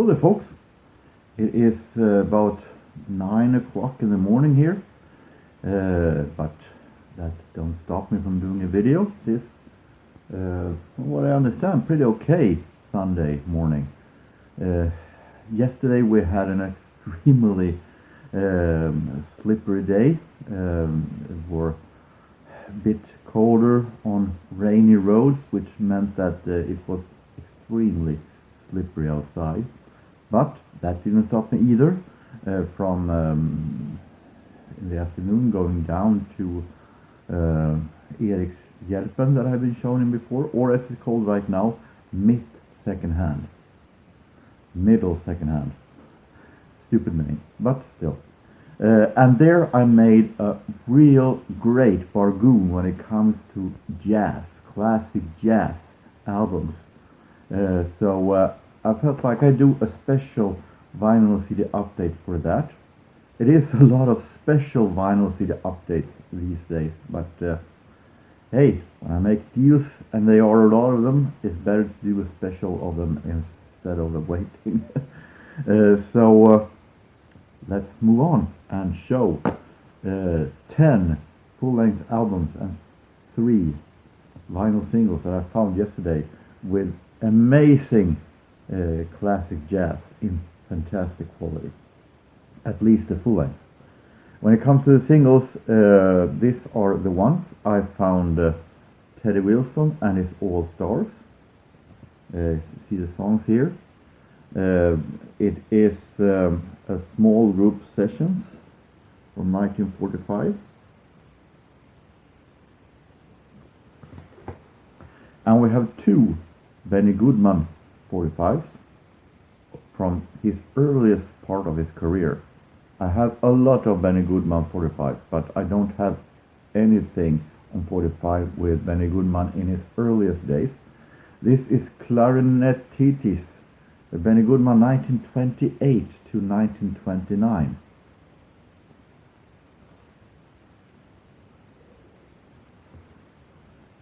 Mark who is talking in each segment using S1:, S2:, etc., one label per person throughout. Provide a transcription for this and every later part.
S1: Hello there, folks. It is about 9 o'clock in the morning here, but that don't stop me from doing a video. This, from what I understand, pretty okay Sunday morning. Yesterday we had an extremely slippery day. It were a bit colder on rainy roads, which meant that it was extremely slippery outside, but that didn't stop me either from in the afternoon going down to Erik's Hjälpen that I've been showing him before, or as it's called right now, middle second hand. Stupid name, but still. And there I made a real great Bargoon when it comes to jazz, classic jazz albums. So I felt like I'd do a special vinyl CD update for that. It is a lot of special vinyl CD updates these days, but hey, when I make deals, and there are a lot of them, it's better to do a special of them instead of the waiting. So let's move on and show 10 full-length albums and 3 vinyl singles that I found yesterday with amazing classic jazz in fantastic quality, at least the full length. When it comes to the singles, these are the ones I found. Teddy Wilson and his All Stars. See the songs here. It is a small group sessions from 1945. And we have 2 Benny Goodman 45s from his earliest part of his career. I have a lot of Benny Goodman 45s, but I don't have anything on 45 with Benny Goodman in his earliest days. This is Clarinetitis, Benny Goodman 1928 to 1929.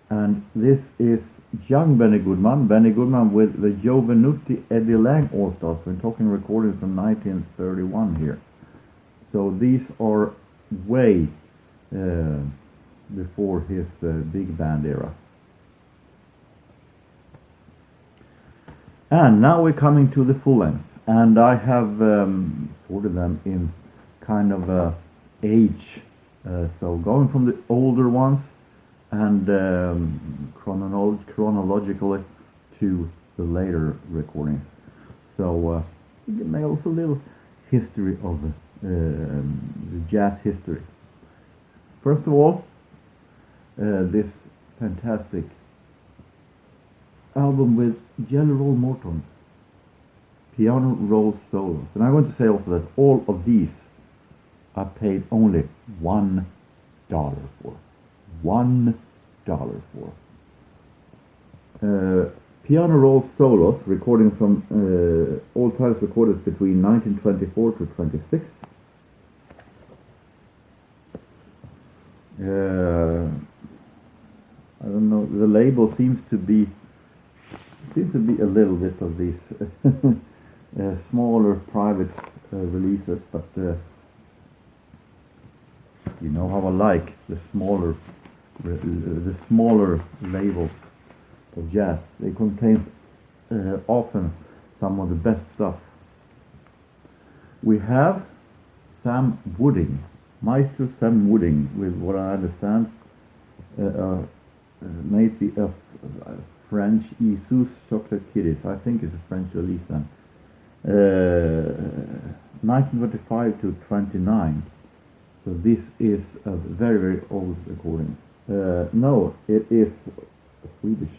S1: And this is young Benny Goodman with the Joe Venuti, Eddie Lang All-Stars. We're talking recordings from 1931 here. So these are way before his big band era. And now we're coming to the full length. And I have sorted them in kind of age. So going from the older ones and chronologically to the later recordings. So you can make also a little history of the jazz history. First of all, this fantastic album with Jelly Roll Morton, piano roll solos. And I'm going to say also that all of these I paid only $1 for. $1 for. Piano roll solos, recordings from all titles recorded between 1924 to 26. I don't know, the label seems to be a little bit of these smaller private releases, but you know how I like the smaller labels of jazz. They contain often some of the best stuff. We have Sam Wooding, Maestro Sam Wooding, with what I understand maybe a French Isus Chocolate Kiddies. I think it's a French release then. 1925 to 29. So this is a very, very old recording. No, it is Swedish.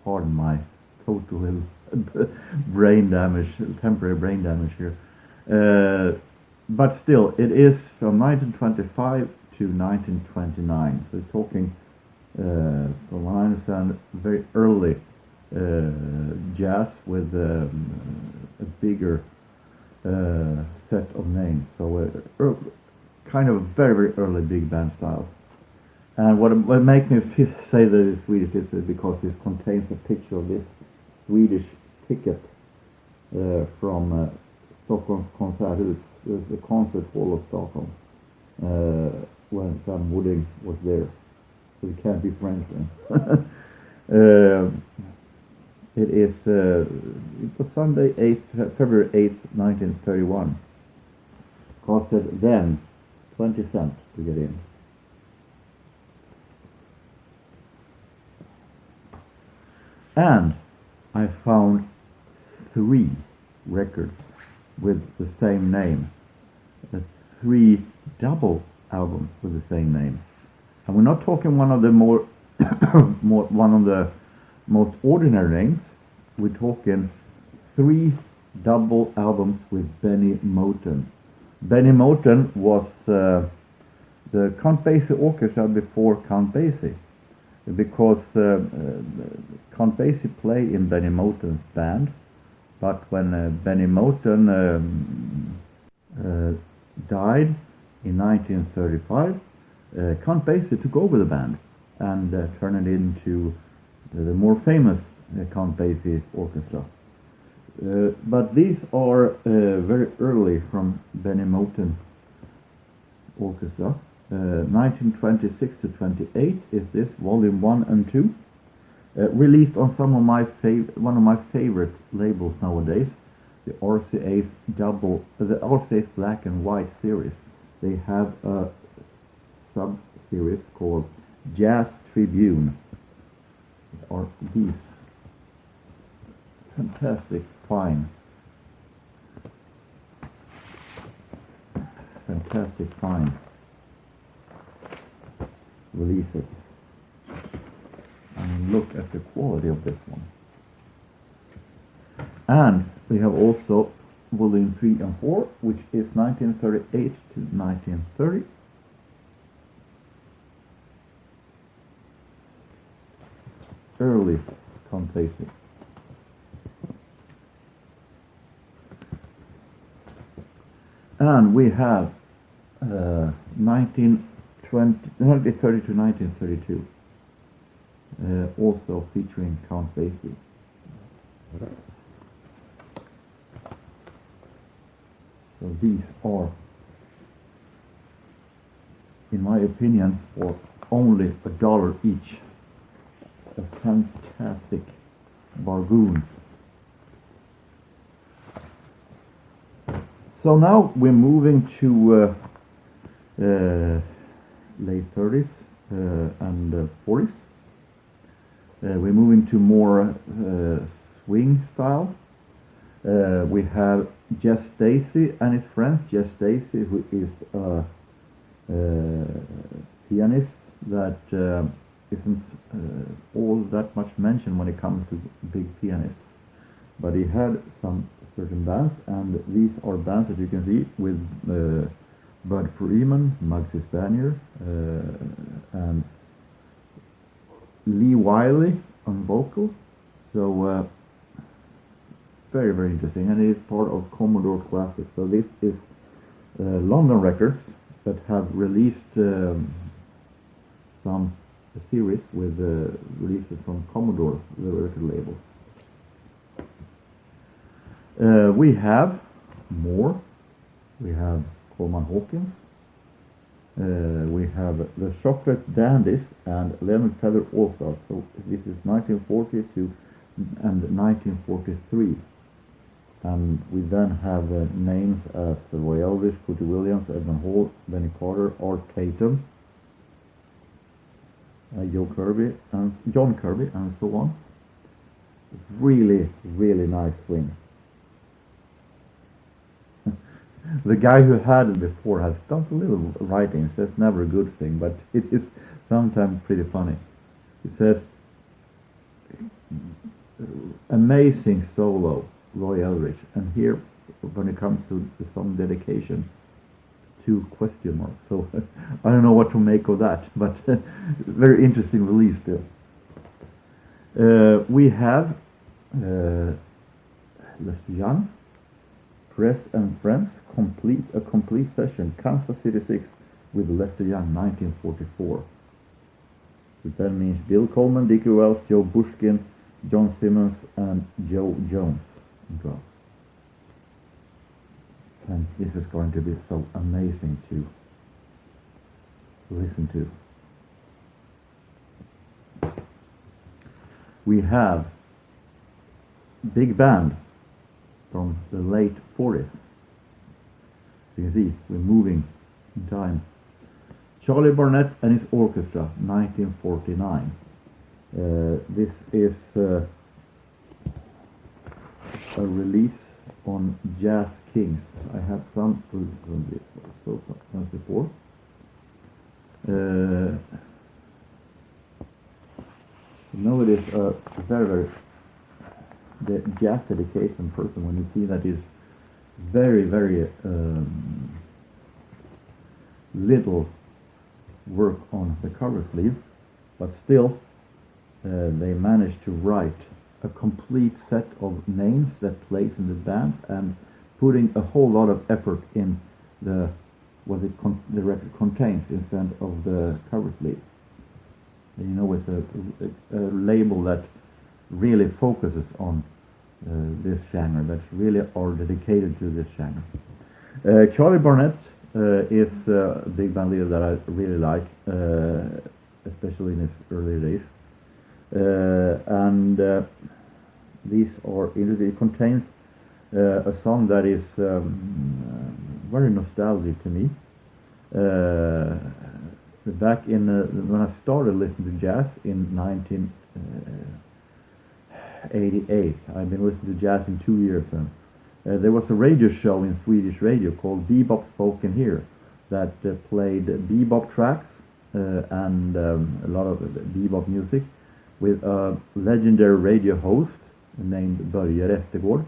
S1: Pardon my total brain damage, temporary brain damage here. But still, it is from 1925 to 1929. So we're talking, from what I understand, very early jazz with a bigger set of names. So kind of a very, very early big band style. And what makes me say that it's Swedish is because it contains a picture of this Swedish ticket from Stockholm's Konserthus, the concert hall of Stockholm, when Sam Wooding was there. So it can't be French then. It was Sunday, February 8th, 1931. Costed then 20 cents to get in. And I found 3 records with the same name. 3 double albums with the same name. And we're not talking one of the one of the most ordinary names. We're talking 3 double albums with Benny Moten. Benny Moten was the Count Basie orchestra before Count Basie, because Count Basie played in Benny Moten's band, but when Benny Moten died in 1935, Count Basie took over the band and turned it into the more famous Count Basie orchestra. But these are very early from Benny Moten orchestra. 1926 to 28 is this, volume 1 and 2, released on one of my favorite labels nowadays, the RCA's Black and White series. They have a sub-series called Jazz Tribune. Are these fantastic fine releases, and look at the quality of this one. And we have also volume 3 and 4, which is 1938 to 1930. Early Count Basie. And we have 1930 to 1932, also featuring Count Basie. So these are, in my opinion, for only $1 each, a fantastic Bargoon. So now we're moving to late 30s and 40s. We're moving to more swing style. We have Jeff Stacey and his friends. Jeff Stacey, who is a pianist that isn't all that much mentioned when it comes to big pianists. But he had some certain bands, and these are bands that you can see with Bud Freeman, Muggsy Spanier, and Lee Wiley on vocals. So very, very interesting, and it is part of Commodore Classics. So this is London Records that have released some series with releases from Commodore, the record label. We have more. We have Coleman Hawkins. We have the Chocolate Dandies and Lemon Feather All-Stars. So this is 1942 and 1943. And we then have names as Roy Elvis, Cootie Williams, Edmund Hall, Benny Carter, Art Tatum, John Kirby, and so on. Really, really nice swing. The guy who had it before has done a little writings. That's never a good thing, but it is sometimes pretty funny. It says, amazing solo, Roy Eldridge. And here, when it comes to the song dedication, 2 question marks. So I don't know what to make of that, but very interesting release still. We have Lester Young, Press and Friends, a complete session, Kansas City 6 with Lester Young, 1944. Which then means Bill Coleman, Dickie Wells, Joe Bushkin, John Simmons, and Joe Jones on drums. And this is going to be so amazing to listen to. We have big band from the late 40s. You can see we're moving in time. Charlie Barnett and his orchestra, 1949. This is a release on Jazz Kings. I have some from this so once before. You know, it is a very the jazz dedication person when you see that is very little work on the cover sleeve, but still they managed to write a complete set of names that plays in the band and putting a whole lot of effort in the the record contains instead of the cover sleeve. You know, it's a label that really focuses on this genre, that really are dedicated to this genre. Charlie Barnett is a big band leader that I really like, especially in his earlier days. And these are, it contains a song that is very nostalgic to me. Back in when I started listening to jazz in 1988, I've been listening to jazz in 2 years. And there was a radio show in Swedish radio called Bebop Spoken Here that played bebop tracks and a lot of bebop music with a legendary radio host named Börje Rettergård.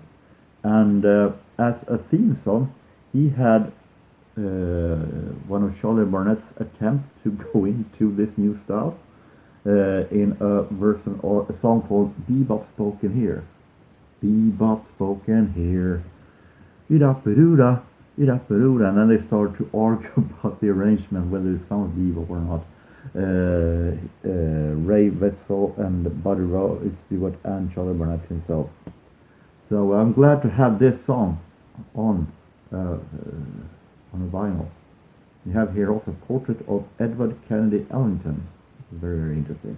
S1: And as a theme song, he had one of Charlie Barnett's attempts to go into this new style in a version or a song called Bebop Spoken Here. Bebop Spoken Here. Ida-pa-doo-da, ida-pa-doo-da. And then they start to argue about the arrangement, whether it sounds bebop or not. Ray Wetzel and Buddy Stewart and Charlie Barnett himself. So I'm glad to have this song on a vinyl. You have here also a portrait of Edward Kennedy Ellington. Very interesting.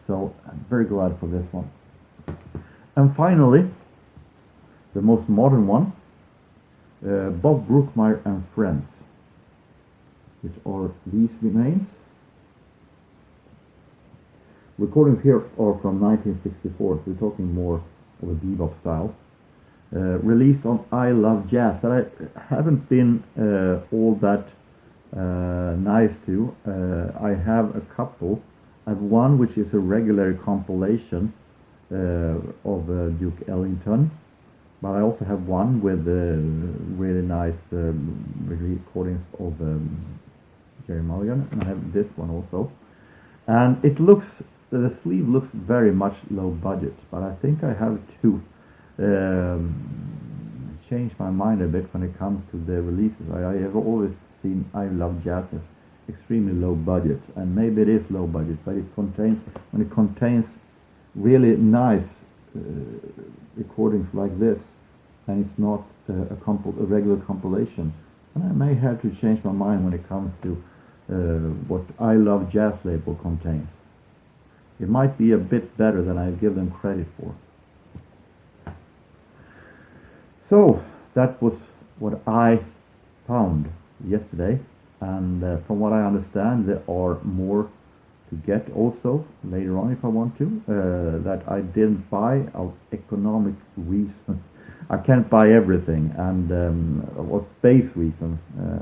S1: So I'm very glad for this one. And finally, the most modern one, Bob Brookmeyer and Friends, which are these names. Recordings here are from 1964, so we're talking more of a bebop style. Released on I Love Jazz, that I haven't been all that nice to. I have a couple. I have one which is a regular compilation of Duke Ellington, but I also have one with really nice recordings of Jerry Mulligan, and I have this one also. And it looks, the sleeve looks very much low budget, but I think I have to change my mind a bit when it comes to the releases. I have always seen I Love Jazz as extremely low budget, and maybe it is low budget, but when it contains really nice recordings like this, and it's not a regular compilation, and I may have to change my mind when it comes to what I Love Jazz label contains. It might be a bit better than I give them credit for. So that was what I found yesterday, and from what I understand, there are more to get also later on if I want to, that I didn't buy out of economic reasons. I can't buy everything, and what space reasons,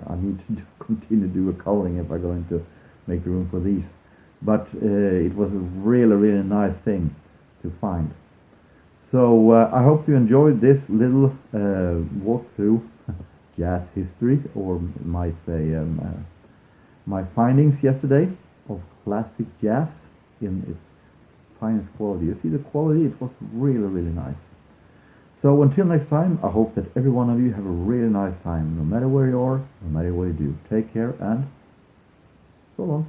S1: I need to continue to do a coloring if I'm going to make room for these. But it was a really nice thing to find. So I hope you enjoyed this little walkthrough jazz history, or might say my findings yesterday of classic jazz in its finest quality. You see the quality, it was really nice. So until next time, I hope that every one of you have a really nice time, no matter where you are, no matter what you do. Take care and so long.